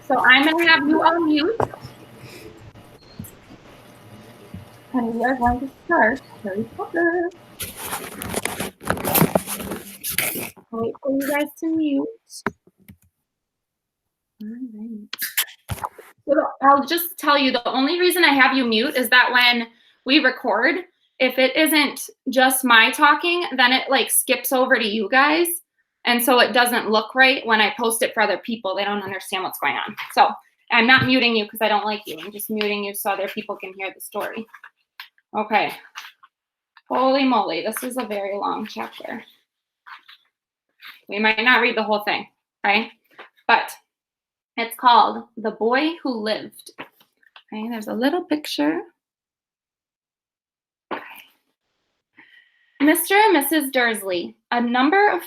So I'm going to have you all mute. And we are going to start Harry Potter. Wait for you guys to mute. All right. So I'll just tell you, the only reason I have you mute is that when we record, if it isn't just my talking, then it like skips over to you guys. And so it doesn't look right when I post it for other people. They don't understand what's going on. So I'm not muting you because I don't like you. I'm just muting you so other people can hear the story. Okay. Holy moly, this is a very long chapter. We might not read the whole thing, okay? But it's called The Boy Who Lived. Okay, there's a little picture. Okay. Mr. and Mrs. Dursley, of number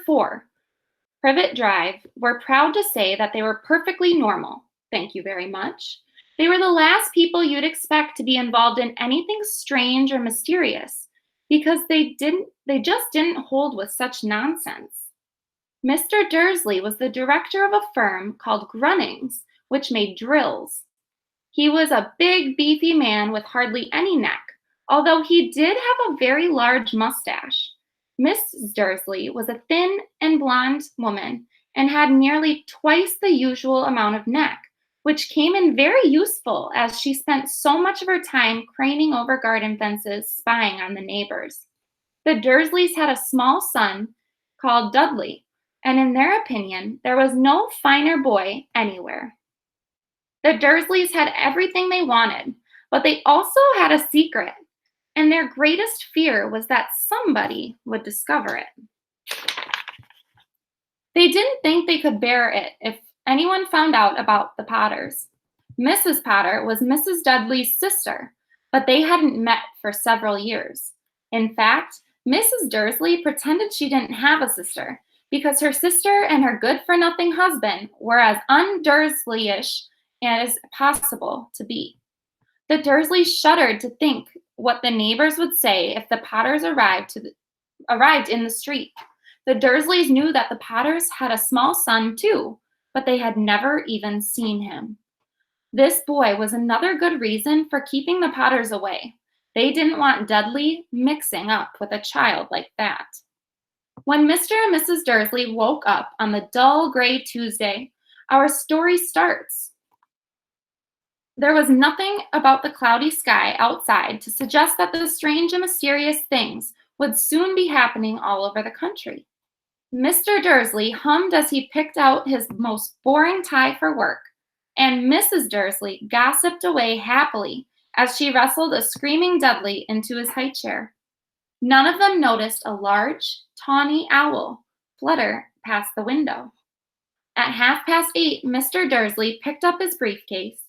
4, Privet Drive, were proud to say that they were perfectly normal. Thank you very much. They were the last people you'd expect to be involved in anything strange or mysterious, because they just didn't hold with such nonsense. Mr. Dursley was the director of a firm called Grunnings, which made drills. He was a big, beefy man with hardly any neck, although he did have a very large mustache. Mrs. Dursley was a thin and blonde woman and had nearly twice the usual amount of neck, which came in very useful as she spent so much of her time craning over garden fences, spying on the neighbors. The Dursleys had a small son called Dudley, and in their opinion, there was no finer boy anywhere. The Dursleys had everything they wanted, but they also had a secret, and their greatest fear was that somebody would discover it. They didn't think they could bear it if anyone found out about the Potters. Mrs. Potter was Mrs. Dudley's sister, but they hadn't met for several years. In fact, Mrs. Dursley pretended she didn't have a sister, because her sister and her good-for-nothing husband were as un-Dursley-ish as possible to be. The Dursleys shuddered to think what the neighbors would say if the Potters arrived in the street. The Dursleys knew that the Potters had a small son too, but they had never even seen him. This boy was another good reason for keeping the Potters away. They didn't want Dudley mixing up with a child like that. When Mr. and Mrs. Dursley woke up on the dull gray Tuesday, our story starts. There was nothing about the cloudy sky outside to suggest that the strange and mysterious things would soon be happening all over the country. Mr. Dursley hummed as he picked out his most boring tie for work, and Mrs. Dursley gossiped away happily as she wrestled a screaming Dudley into his high chair. None of them noticed a large, tawny owl flutter past the window. At 8:30, Mr. Dursley picked up his briefcase,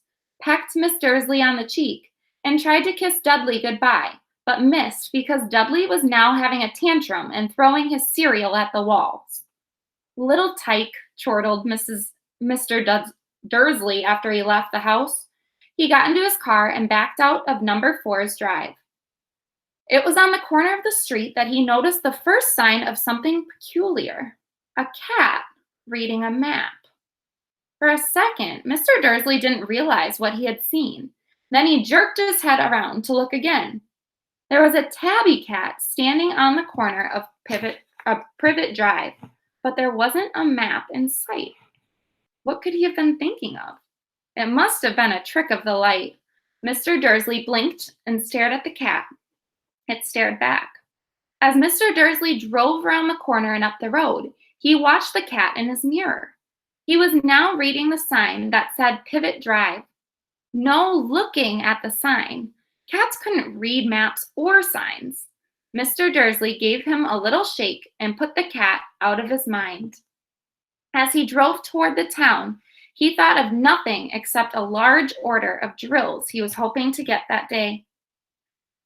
pecked Miss Dursley on the cheek, and tried to kiss Dudley goodbye, but missed because Dudley was now having a tantrum and throwing his cereal at the walls. Little tyke, chortled Mr. Dursley after he left the house. He got into his car and backed out of number 4's drive. It was on the corner of the street that he noticed the first sign of something peculiar: a cat reading a map. For a second, Mr. Dursley didn't realize what he had seen. Then he jerked his head around to look again. There was a tabby cat standing on the corner of Privet Drive, but there wasn't a map in sight. What could he have been thinking of? It must have been a trick of the light. Mr. Dursley blinked and stared at the cat. It stared back. As Mr. Dursley drove around the corner and up the road, he watched the cat in his mirror. He was now reading the sign that said Privet Drive. No looking at the sign. Cats couldn't read maps or signs. Mr. Dursley gave him a little shake and put the cat out of his mind. As he drove toward the town, he thought of nothing except a large order of drills he was hoping to get that day.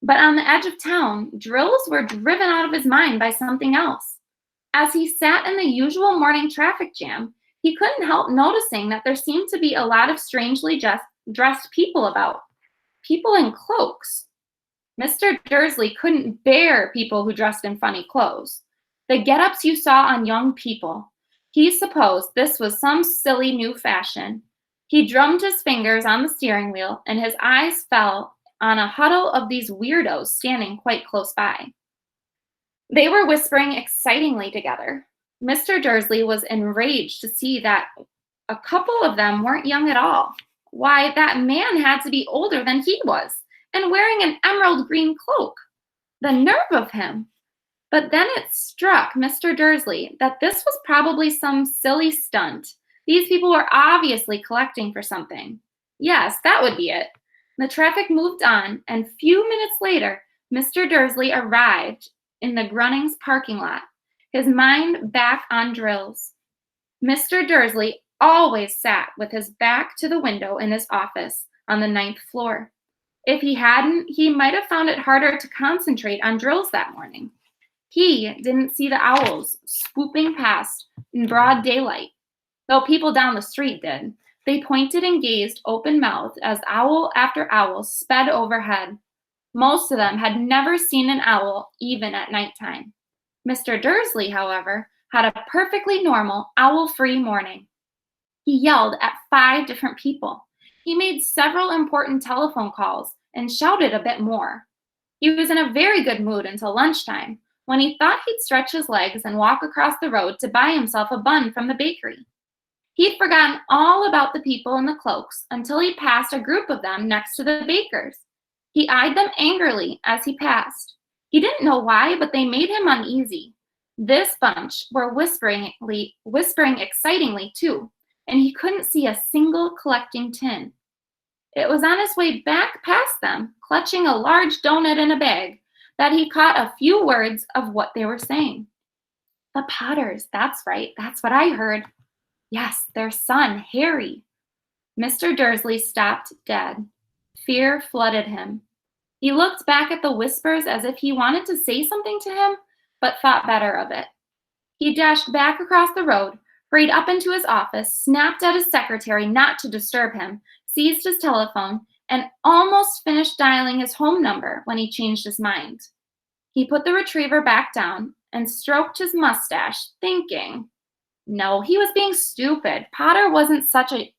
But on the edge of town, drills were driven out of his mind by something else. As he sat in the usual morning traffic jam, he couldn't help noticing that there seemed to be a lot of strangely dressed people about. People in cloaks. Mr. Dursley couldn't bear people who dressed in funny clothes. The get-ups you saw on young people. He supposed this was some silly new fashion. He drummed his fingers on the steering wheel, and his eyes fell on a huddle of these weirdos standing quite close by. They were whispering excitingly together. Mr. Dursley was enraged to see that a couple of them weren't young at all. Why, that man had to be older than he was, and wearing an emerald green cloak. The nerve of him! But then it struck Mr. Dursley that this was probably some silly stunt. These people were obviously collecting for something. Yes, that would be it. The traffic moved on, and few minutes later, Mr. Dursley arrived in the Grunnings parking lot, his mind back on drills. Mr. Dursley always sat with his back to the window in his office on the 9th floor. If he hadn't, he might have found it harder to concentrate on drills that morning. He didn't see the owls swooping past in broad daylight, though people down the street did. They pointed and gazed open-mouthed as owl after owl sped overhead. Most of them had never seen an owl, even at nighttime. Mr. Dursley, however, had a perfectly normal, owl-free morning. He yelled at 5 different people. He made several important telephone calls and shouted a bit more. He was in a very good mood until lunchtime, when he thought he'd stretch his legs and walk across the road to buy himself a bun from the bakery. He'd forgotten all about the people in the cloaks until he passed a group of them next to the baker's. He eyed them angrily as he passed. He didn't know why, but they made him uneasy. This bunch were whispering excitingly, too, and he couldn't see a single collecting tin. It was on his way back past them, clutching a large donut in a bag, that he caught a few words of what they were saying. The Potters, that's right, that's what I heard. Yes, their son, Harry. Mr. Dursley stopped dead. Fear flooded him. He looked back at the whispers as if he wanted to say something to him, but thought better of it. He dashed back across the road, hurried up into his office, snapped at his secretary not to disturb him, seized his telephone, and almost finished dialing his home number when he changed his mind. He put the retriever back down and stroked his mustache, thinking, no, he was being stupid. Potter wasn't such an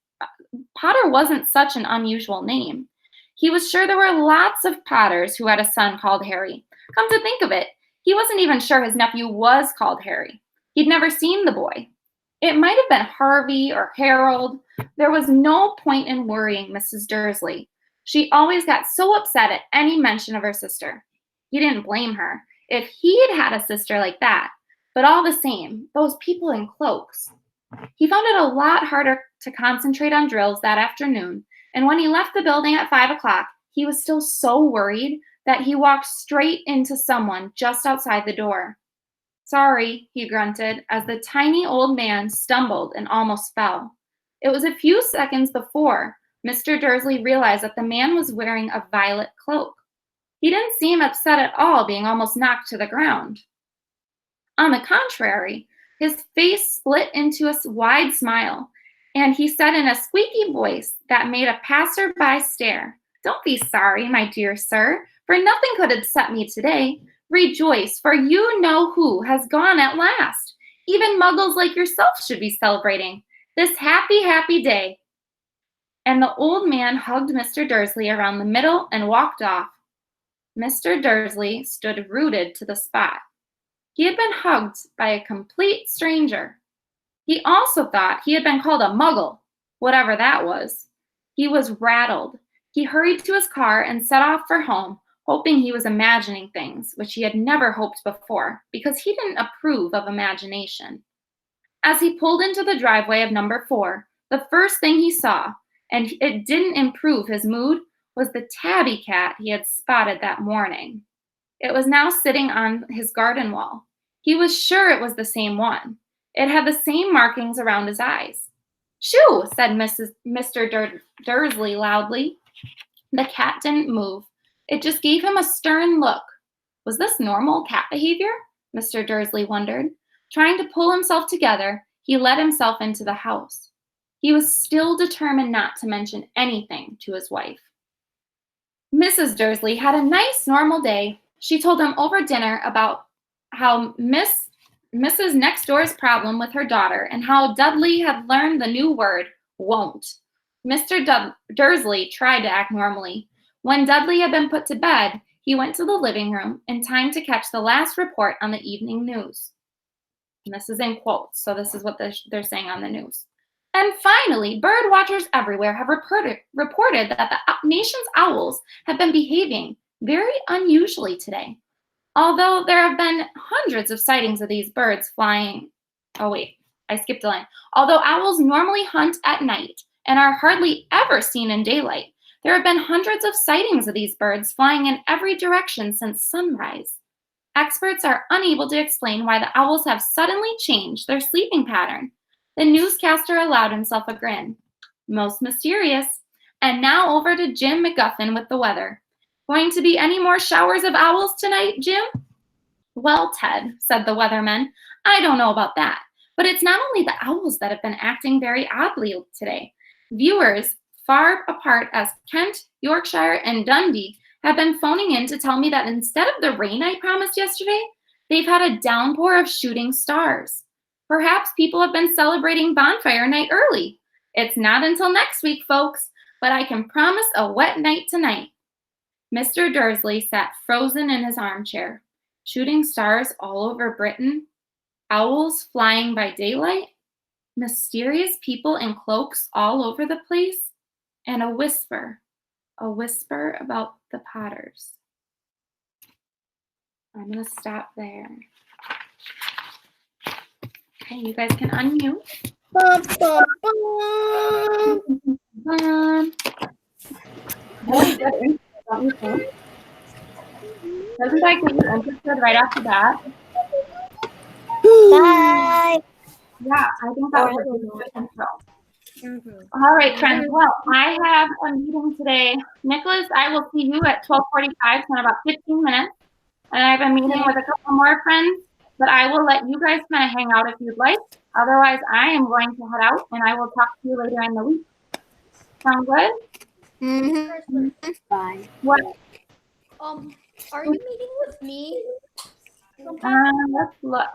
unusual name. He was sure there were lots of Potters who had a son called Harry. Come to think of it, he wasn't even sure his nephew was called Harry. He'd never seen the boy. It might have been Harvey or Harold. There was no point in worrying Mrs. Dursley. She always got so upset at any mention of her sister. He didn't blame her. If he'd had a sister like that, but all the same, those people in cloaks. He found it a lot harder to concentrate on drills that afternoon, and when he left the building at 5 o'clock, he was still so worried that he walked straight into someone just outside the door. Sorry, he grunted, as the tiny old man stumbled and almost fell. It was a few seconds before Mr. Dursley realized that the man was wearing a violet cloak. He didn't seem upset at all, being almost knocked to the ground. On the contrary, his face split into a wide smile, and he said in a squeaky voice that made a passer-by stare, "Don't be sorry, my dear sir, for nothing could upset me today. Rejoice, for you know who has gone at last. Even muggles like yourself should be celebrating this happy, happy day." And the old man hugged Mr. Dursley around the middle and walked off. Mr. Dursley stood rooted to the spot. He had been hugged by a complete stranger. He also thought he had been called a muggle, whatever that was. He was rattled. He hurried to his car and set off for home, hoping he was imagining things, which he had never hoped before, because he didn't approve of imagination. As he pulled into the driveway of number 4, the first thing he saw, and it didn't improve his mood, was the tabby cat he had spotted that morning. It was now sitting on his garden wall. He was sure it was the same one. It had the same markings around his eyes. "Shoo!" said Mr. Dursley loudly. The cat didn't move. It just gave him a stern look. Was this normal cat behavior? Mr. Dursley wondered. Trying to pull himself together, he let himself into the house. He was still determined not to mention anything to his wife. Mrs. Dursley had a nice, normal day. She told him over dinner about how Miss Mrs. Next Door's problem with her daughter and how Dudley had learned the new word, won't. Mr. Dursley tried to act normally. When Dudley had been put to bed, he went to the living room in time to catch the last report on the evening news. And this is in quotes, so this is what they're saying on the news. And finally, bird watchers everywhere have reported that the nation's owls have been behaving very unusually today. Although there have been hundreds of sightings of these birds flying. Oh, wait, I skipped a line. Although owls normally hunt at night and are hardly ever seen in daylight, there have been hundreds of sightings of these birds flying in every direction since sunrise. Experts are unable to explain why the owls have suddenly changed their sleeping pattern. The newscaster allowed himself a grin. Most mysterious. And now over to Jim McGuffin with the weather. Going to be any more showers of owls tonight, Jim? Well, Ted, said the weatherman, I don't know about that. But it's not only the owls that have been acting very oddly today. Viewers far apart as Kent, Yorkshire, and Dundee have been phoning in to tell me that instead of the rain I promised yesterday, they've had a downpour of shooting stars. Perhaps people have been celebrating bonfire night early. It's not until next week, folks, but I can promise a wet night tonight. Mr. Dursley sat frozen in his armchair. Shooting stars all over Britain, owls flying by daylight, mysterious people in cloaks all over the place, and a whisper about the Potters. I'm going to stop there. Okay, you guys can unmute. Bum, bum, bum. Don't you think? Doesn't that get you interested right off the bat? Bye. Yeah, I think that was a good intro. All right, friends. Well, I have a meeting today. Nicholas, I will see you at 12:45, so in about 15 minutes. And I have a meeting with a couple more friends, but I will let you guys kind of hang out if you'd like. Otherwise, I am going to head out, and I will talk to you later in the week. Sound good? Mm-hmm. Bye. What? Are you meeting with me? Let's look.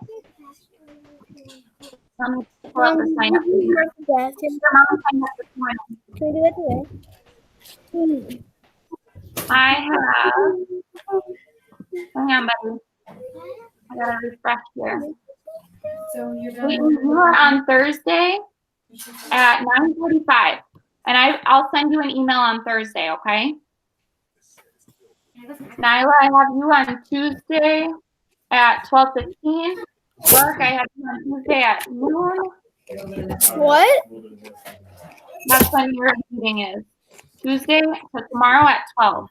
Let me pull up the sign up. Your mom signed up this morning. Can we do it today? I have. Hang on, buddy. I gotta refresh here. So you're You are on Thursday at 9:45, and I'll send you an email on Thursday, okay? Nyla, I have you on Tuesday at 12:15. Work, I have you on Tuesday at noon. What? That's when your meeting is. Tuesday, so tomorrow at 12.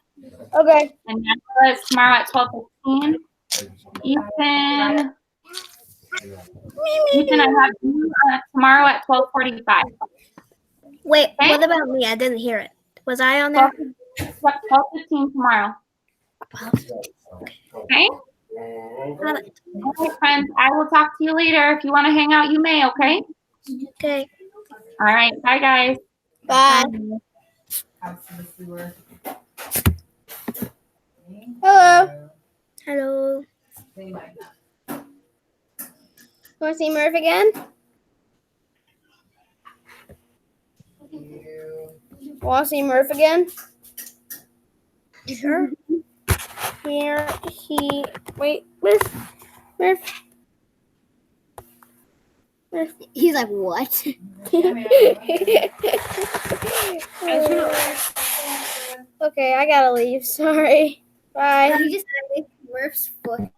Okay. And Nyla is tomorrow at 12:15. Ethan, I have you tomorrow at 12:45. Wait, Okay? what about me? I didn't hear it. Was I on there? 12:15 tomorrow. Okay? All right, friends. I will talk to you later. If you want to hang out, you may, okay? Okay. All right. Bye, guys. Bye. out to the sewer. Hello. Hello. They might not. Want to see Murph again? Want to see Murph again? Sure. Here he. Wait, Murph. He's like, what? Okay, I gotta leave. Sorry. Bye. He just Murph's foot.